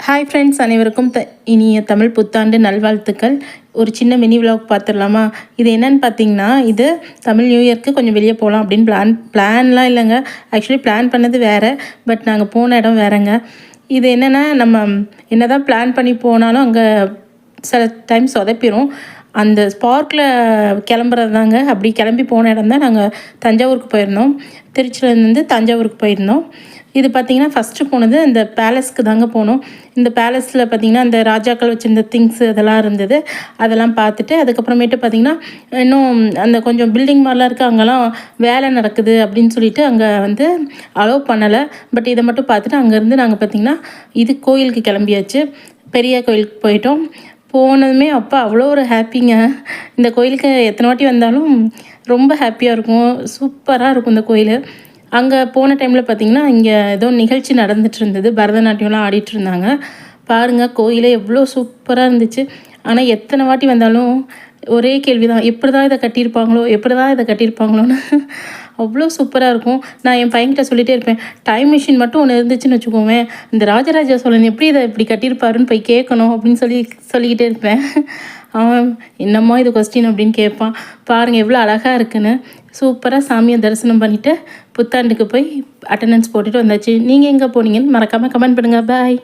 Hi friends, அனைவருக்கும் இனிய தமிழ் புத்தாண்டு நல்வாழ்த்துக்கள். ஒரு சின்ன மினி விலாக் பார்த்துடலாமா? இது என்னன்னு பார்த்தீங்கன்னா, இது தமிழ் நியூ இயர்க்கு கொஞ்சம் வெளியே போகலாம் அப்படின்னு பிளான்லாம் இல்லைங்க. ஆக்சுவலி பிளான் பண்ணது வேறு, பட் நாங்கள் போன இடம் வேறுங்க. இது என்னென்னா, நம்ம என்ன தான் பிளான் பண்ணி போனாலும் அங்கே சில டைம் சொதப்பிடும். அந்த ஸ்பார்க்கில் கிளம்புறது தாங்க. அப்படி கிளம்பி போன இடம் தான் நாங்கள் தஞ்சாவூருக்கு போயிருந்தோம். திருச்சியிலேருந்து தஞ்சாவூருக்கு போயிருந்தோம். இது பார்த்திங்கன்னா ஃபஸ்ட்டு போனது இந்த பேலஸ்க்கு தாங்க போனோம். இந்த பேலஸில் பார்த்திங்கன்னா அந்த ராஜாக்கள் வச்சுருந்த திங்ஸு அதெல்லாம் இருந்தது. அதெல்லாம் பார்த்துட்டு அதுக்கப்புறமேட்டு பார்த்திங்கன்னா இன்னும் அந்த கொஞ்சம் பில்டிங் மாதிரிலாம் இருக்குது, அங்கெல்லாம் வேலை நடக்குது அப்படின்னு சொல்லிட்டு அங்கே வந்து அலோவ் பண்ணலை. பட் இதை மட்டும் பார்த்துட்டு அங்கேருந்து நாங்கள் பார்த்திங்கன்னா இது கோயிலுக்கு கிளம்பியாச்சு. பெரிய கோயிலுக்கு போயிட்டோம். போனதுமே அப்போ அவ்வளோ ஒரு ஹாப்பிங்க. இந்த கோயிலுக்கு எத்தனை வாட்டி வந்தாலும் ரொம்ப ஹாப்பியாக இருக்கும். சூப்பராக இருக்கும் இந்த கோயில். அங்கே போன டைமில் பார்த்திங்கன்னா இங்கே ஏதோ நிகழ்ச்சி நடந்துகிட்டு இருந்தது. பரதநாட்டியம்லாம் ஆடிட்டு இருந்தாங்க. பாருங்கள், கோயிலே எவ்வளோ சூப்பராக இருந்துச்சு. ஆனால் எத்தனை வாட்டி வந்தாலும் ஒரே கேள்வி தான், எப்படி தான் இதை கட்டியிருப்பாங்களோ, எப்படி தான் இதை கட்டியிருப்பாங்களோன்னு. அவ்வளோ சூப்பராக இருக்கும். நான் என் பையன்கிட்ட சொல்லிகிட்டே இருப்பேன், டைம் மிஷின் மட்டும் ஒன்று இருந்துச்சுன்னு வச்சுக்கோவேன், இந்த ராஜராஜ சோழன் எப்படி இதை இப்படி கட்டியிருப்பாருன்னு போய் கேட்கணும் அப்படின்னு சொல்லிக்கிட்டே இருப்பேன். அவன் என்னம்மா இது கொஸ்டின் அப்படின்னு கேட்பான். பாருங்கள் எவ்வளோ அழகாக இருக்குன்னு. சூப்பராக சாமியை தரிசனம் பண்ணிவிட்டு புத்தாண்டுக்கு போய் அட்டண்டன்ஸ் போட்டுட்டு வந்தாச்சு. நீங்கள் எங்கே போனீங்கன்னு மறக்காமல் கமெண்ட் பண்ணுங்கள். பாய்.